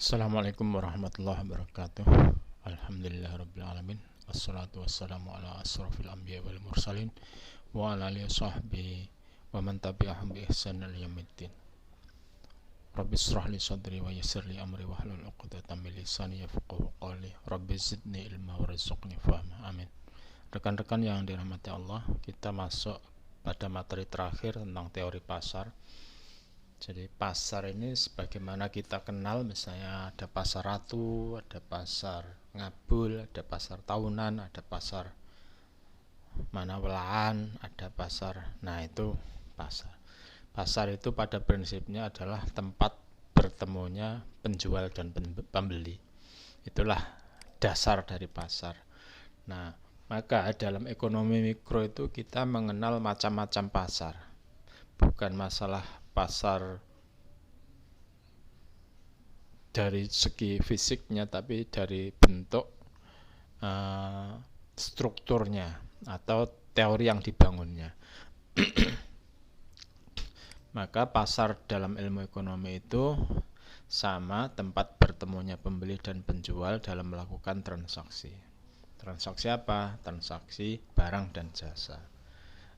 Assalamualaikum warahmatullahi wabarakatuh. Alhamdulillahirrabbilalamin. Wassalatu wassalamu ala asrafil anbiya wal mursalin wa ala alihi sahbihi wa man tabi'ahum bi ihsan ila yaumiddin. Rabbi israh li sadri wa yassir li amri wahlul 'uqdatam min lisani yafqahu qawli. Rabbi zidni ilma warzuqni fahma. Amin. Rekan-rekan yang dirahmati Allah, kita masuk pada materi terakhir tentang teori pasar. Jadi pasar ini sebagaimana kita kenal, misalnya ada pasar ratu, ada pasar ngabul, ada pasar tahunan, ada pasar manawelaan, ada pasar. Nah, itu pasar. Pasar itu pada prinsipnya adalah tempat bertemunya penjual dan pembeli. Itulah dasar dari pasar. Nah, maka dalam ekonomi mikro itu kita mengenal macam-macam pasar. Bukan masalah pasar dari segi fisiknya, tapi dari bentuk strukturnya atau teori yang dibangunnya. Maka pasar dalam ilmu ekonomi itu sama tempat bertemunya pembeli dan penjual dalam melakukan transaksi. Transaksi apa? Transaksi barang dan jasa.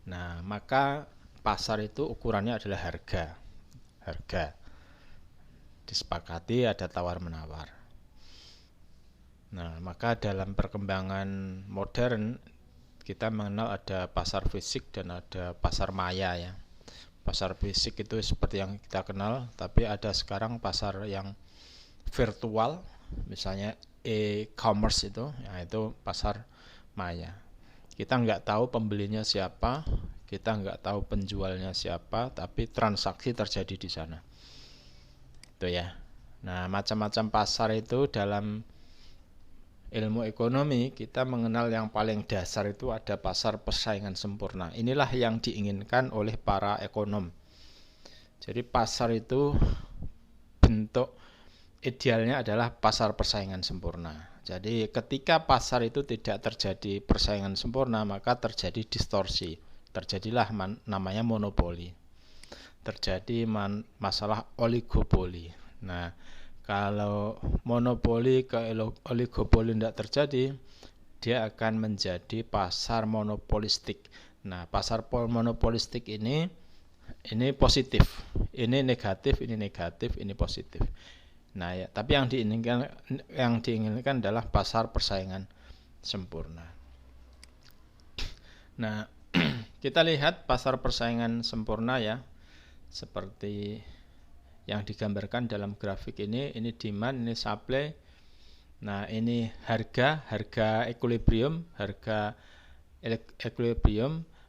Nah, maka pasar itu ukurannya adalah harga. Disepakati ada tawar-menawar. Nah, maka dalam perkembangan modern kita mengenal ada pasar fisik dan ada pasar maya ya. Pasar fisik itu seperti yang kita kenal, tapi ada sekarang pasar yang virtual, misalnya e-commerce itu, yaitu pasar maya. Kita nggak tahu pembelinya siapa, kita nggak tahu penjualnya siapa, tapi transaksi terjadi di sana. Itu ya. Nah, macam-macam pasar itu dalam ilmu ekonomi kita mengenal yang paling dasar itu ada pasar persaingan sempurna. Inilah yang diinginkan oleh para ekonom. Jadi pasar itu bentuk idealnya adalah pasar persaingan sempurna. Jadi ketika pasar itu tidak terjadi persaingan sempurna, maka terjadi distorsi. Terjadilah namanya monopoli. Terjadi masalah oligopoli. Nah, kalau monopoli ke oligopoli tidak terjadi, dia akan menjadi pasar monopolistik. Nah, pasar monopolistik ini positif, ini negatif, ini positif. Nah, ya, tapi yang diinginkan adalah pasar persaingan sempurna. Nah, kita lihat pasar persaingan sempurna ya, seperti yang digambarkan dalam grafik ini demand, ini supply. Nah, ini harga equilibrium,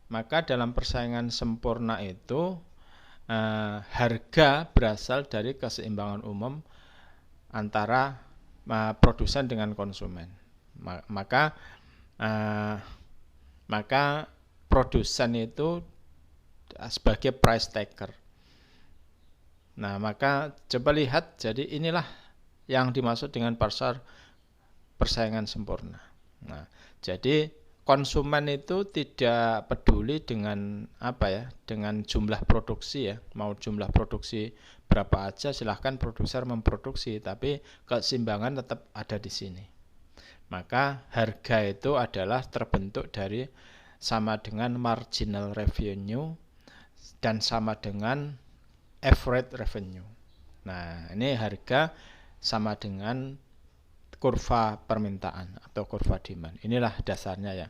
Maka dalam persaingan sempurna itu harga berasal dari keseimbangan umum antara produsen dengan konsumen. Maka produsen itu sebagai price taker. Nah, maka coba lihat, jadi inilah yang dimaksud dengan pasar persaingan sempurna. Nah, jadi konsumen itu tidak peduli dengan dengan jumlah produksi ya. Mau jumlah produksi berapa aja silahkan produser memproduksi, tapi keseimbangan tetap ada di sini. Maka harga itu adalah terbentuk dari sama dengan marginal revenue dan sama dengan average revenue. Nah, ini harga sama dengan kurva permintaan atau kurva demand. Inilah dasarnya ya.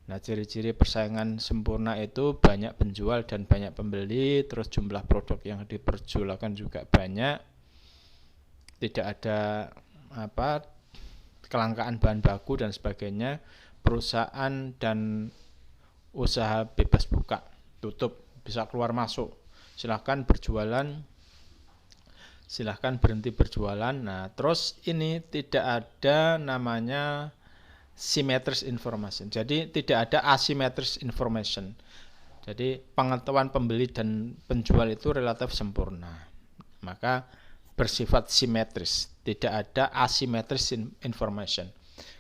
Nah, ciri-ciri persaingan sempurna itu banyak penjual dan banyak pembeli, terus jumlah produk yang diperjualkan juga banyak. Tidak ada kelangkaan bahan baku dan sebagainya. Perusahaan dan usaha bebas buka, tutup, bisa keluar masuk. Silahkan berjualan, silahkan berhenti berjualan. Nah, terus ini tidak ada namanya symmetric information. Jadi tidak ada asymmetric information. Jadi pengetahuan pembeli dan penjual itu relatif sempurna. Maka bersifat simetris. Tidak ada asymmetric information.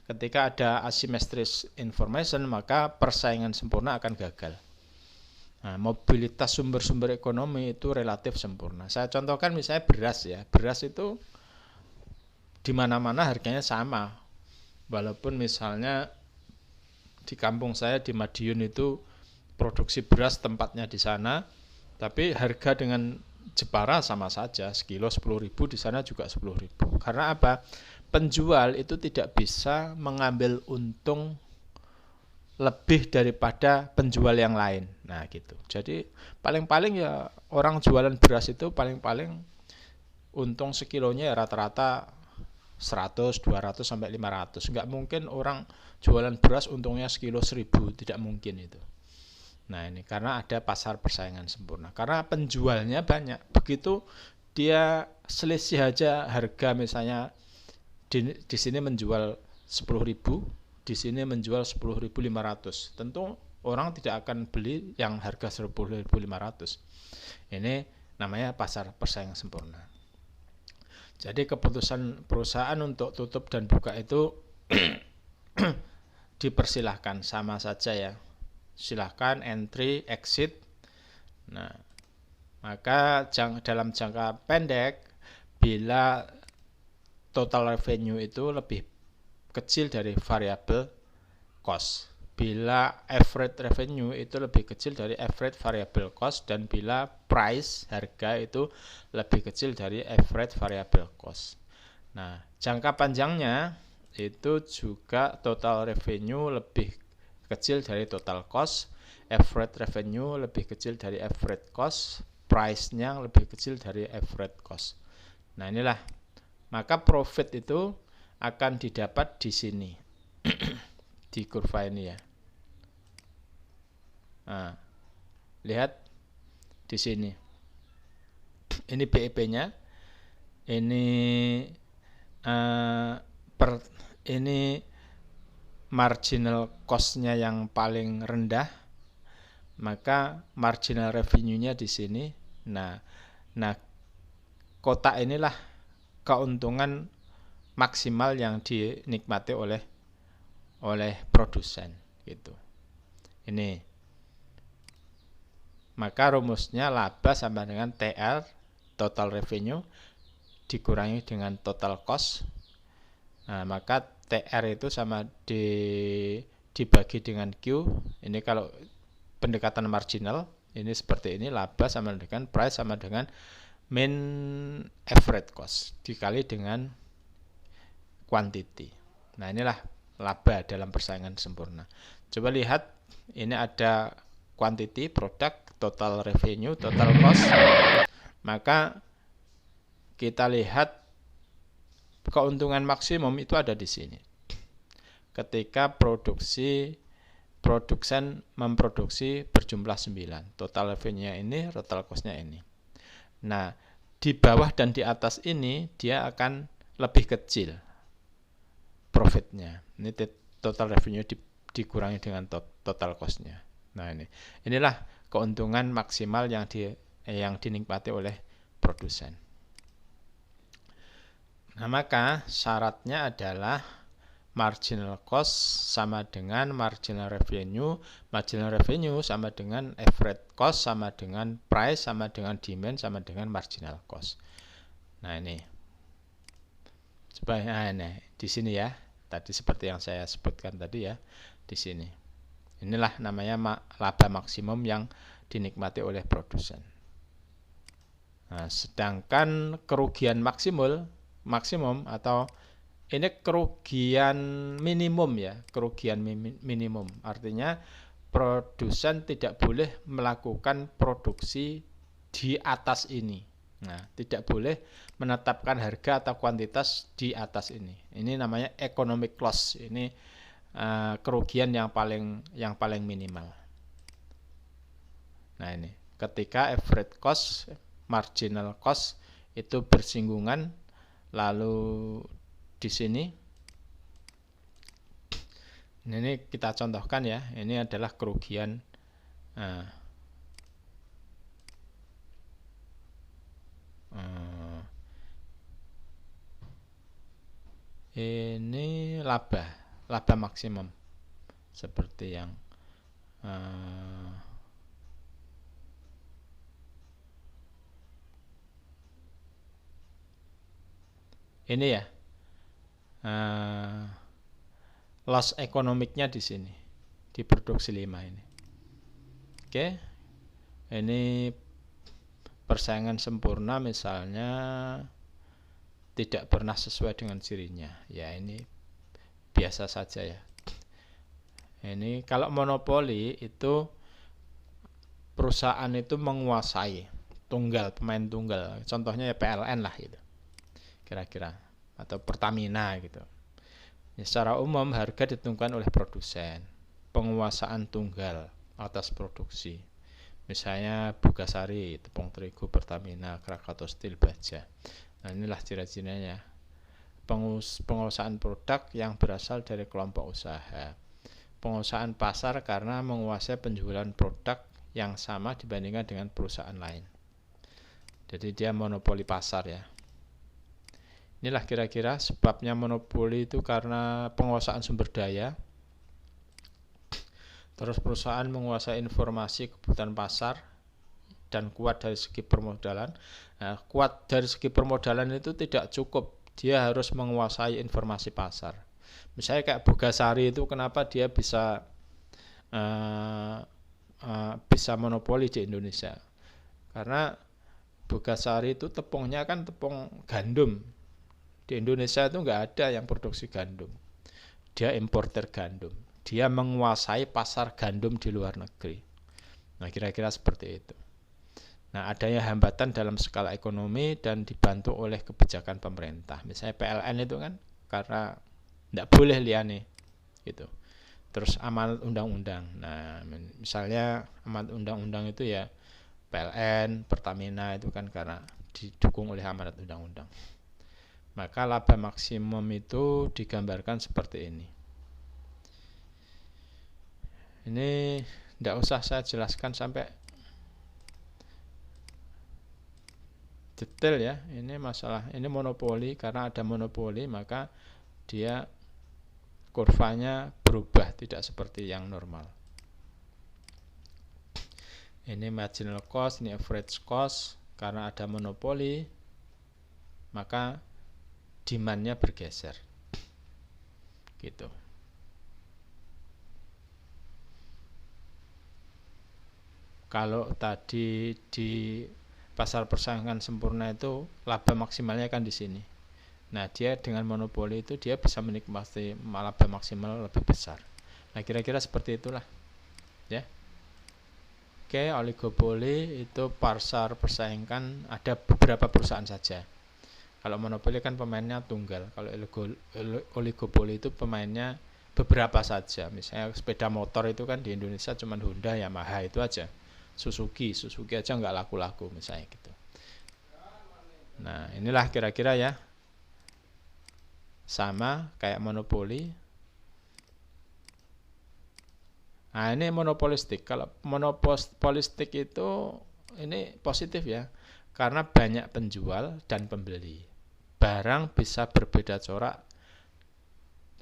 Ketika ada asymmetric information, maka persaingan sempurna akan gagal. Nah, mobilitas sumber-sumber ekonomi itu relatif sempurna. Saya contohkan misalnya beras ya. Beras itu di mana-mana harganya sama. Walaupun misalnya di kampung saya di Madiun itu produksi beras tempatnya di sana, tapi harga dengan Jepara sama saja, sekilo 10.000, di sana juga 10.000. Karena apa? Penjual itu tidak bisa mengambil untung lebih daripada penjual yang lain. Nah, gitu. Jadi paling-paling ya orang jualan beras itu paling-paling untung sekilonya ya rata-rata 100, 200 sampai 500. Nggak mungkin orang jualan beras untungnya sekilo 1.000, tidak mungkin itu. Nah, ini karena ada pasar persaingan sempurna. Karena penjualnya banyak. Begitu dia selisih aja harga, misalnya di sini menjual 10.000, di sini menjual 10.500. Tentu orang tidak akan beli yang harga 10.500. Ini namanya pasar persaingan sempurna. Jadi keputusan perusahaan untuk tutup dan buka itu dipersilahkan, sama saja ya. Silahkan entry, exit. Nah, maka dalam jangka pendek, bila total revenue itu lebih kecil dari variable cost, bila average revenue itu lebih kecil dari average variable cost, dan bila price, harga itu lebih kecil dari average variable cost. Nah, jangka panjangnya itu juga total revenue lebih kecil dari total cost, average revenue lebih kecil dari average cost, price-nya lebih kecil dari average cost. Nah, inilah, maka profit itu akan didapat di sini. Di kurva ini ya. Nah, lihat di sini. Ini BEP-nya. Ini ini marginal cost-nya yang paling rendah. Maka marginal revenue-nya di sini. Nah, kotak inilah keuntungan maksimal yang dinikmati oleh produsen gitu. Ini. Maka rumusnya laba sama dengan TR, total revenue, dikurangi dengan total cost. Nah, maka TR itu sama dibagi dengan Q. Ini kalau pendekatan marginal, ini seperti ini, laba sama dengan price sama dengan mean average cost dikali dengan quantity. Nah, inilah laba dalam persaingan sempurna. Coba lihat, ini ada quantity, produk, total revenue, total cost. Maka kita lihat keuntungan maksimum itu ada di sini. Ketika produsen memproduksi berjumlah 9, total revenue-nya ini, total cost-nya ini. Nah, di bawah dan di atas ini dia akan lebih kecil profitnya. Ini total revenue dikurangi dengan total cost-nya. Nah, inilah keuntungan maksimal yang dinikmati oleh produsen. Nah, maka syaratnya adalah marginal cost sama dengan marginal revenue sama dengan average cost, sama dengan price, sama dengan demand, sama dengan marginal cost. Nah, ini. Coba ini di sini ya. Tadi seperti yang saya sebutkan tadi ya, di sini. Inilah namanya laba maksimum yang dinikmati oleh produsen. Nah, sedangkan kerugian maksimum atau ini kerugian minimum ya, kerugian minimum. Artinya produsen tidak boleh melakukan produksi di atas ini. Nah, tidak boleh menetapkan harga atau kuantitas di atas ini. Ini namanya economic loss. Ini kerugian yang paling minimal. Nah, ini ketika average cost, marginal cost itu bersinggungan, lalu di sini ini kita contohkan ya, ini adalah kerugian ini laba maksimum seperti yang ini ya. loss ekonomiknya di sini, di produksi 5 ini. Oke, ini persaingan sempurna misalnya tidak pernah sesuai dengan cirinya. Ya ini biasa saja ya. Ini kalau monopoli itu perusahaan itu menguasai pemain tunggal. Contohnya ya PLN lah gitu. Kira-kira atau Pertamina gitu. Ya, secara umum harga ditentukan oleh produsen. Penguasaan tunggal atas produksi. Misalnya Bugasari, tepung terigu Pertamina, Krakatau Steel Baja. Nah, inilah ciri-cirinya. Penguasaan produk yang berasal dari kelompok usaha. Penguasaan pasar karena menguasai penjualan produk yang sama dibandingkan dengan perusahaan lain. Jadi dia monopoli pasar ya. Inilah kira-kira sebabnya monopoli itu karena penguasaan sumber daya. Terus perusahaan menguasai informasi kebutuhan pasar dan kuat dari segi permodalan. Nah, kuat dari segi permodalan itu tidak cukup. Dia harus menguasai informasi pasar. Misalnya kayak Bugasari itu kenapa dia bisa monopoli di Indonesia? Karena Bugasari itu tepungnya kan tepung gandum. Di Indonesia itu nggak ada yang produksi gandum. Dia importer gandum. Dia menguasai pasar gandum di luar negeri. Nah, kira-kira seperti itu. Nah, adanya hambatan dalam skala ekonomi dan dibantu oleh kebijakan pemerintah. Misalnya PLN itu kan karena tidak boleh liane gitu. Terus amanat undang-undang. Nah, misalnya amanat undang-undang itu ya PLN, Pertamina itu kan karena didukung oleh amanat undang-undang. Maka laba maksimum itu digambarkan seperti ini. Ini tidak usah saya jelaskan sampai detail ya. Ini masalah, ini monopoli, karena ada monopoli maka dia kurvanya berubah, tidak seperti yang normal. Ini marginal cost, ini average cost. Karena ada monopoli maka demand-nya bergeser gitu. Kalau tadi di pasar persaingan sempurna itu laba maksimalnya kan di sini. Nah, dia dengan monopoli itu dia bisa menikmati laba maksimal lebih besar. Nah, kira-kira seperti itulah. Ya. Oke, oligopoli itu pasar persaingan ada beberapa perusahaan saja. Kalau monopoli kan pemainnya tunggal. Kalau oligopoli itu pemainnya beberapa saja. Misalnya sepeda motor itu kan di Indonesia cuma Honda, Yamaha itu aja. Suzuki aja nggak laku-laku misalnya gitu. Nah, inilah kira-kira ya. Sama kayak monopoli. Nah, ini monopolistik. Kalau monopolistik itu ini positif ya. Karena banyak penjual dan pembeli. Barang bisa berbeda corak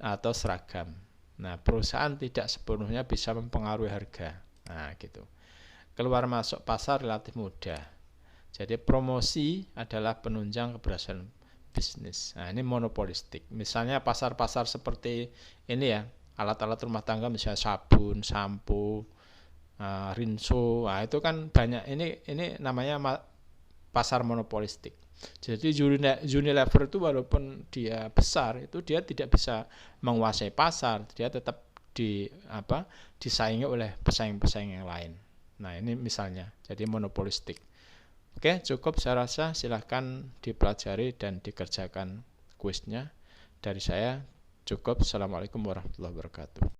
atau seragam. Nah, perusahaan tidak sepenuhnya bisa mempengaruhi harga. Nah, gitu. Keluar masuk pasar relatif mudah. Jadi promosi adalah penunjang keberhasilan bisnis. Nah, ini monopolistik. Misalnya pasar-pasar seperti ini ya, alat-alat rumah tangga misalnya sabun, sampo, rinso. Nah, itu kan banyak. Ini namanya pasar monopolistik. Jadi Unilever itu walaupun dia besar, itu dia tidak bisa menguasai pasar. Dia tetap disaingi oleh pesaing-pesaing yang lain. Nah, ini misalnya, jadi monopolistik. Oke, cukup saya rasa. Silahkan dipelajari dan dikerjakan kuisnya. Dari saya cukup. Assalamualaikum warahmatullahi wabarakatuh.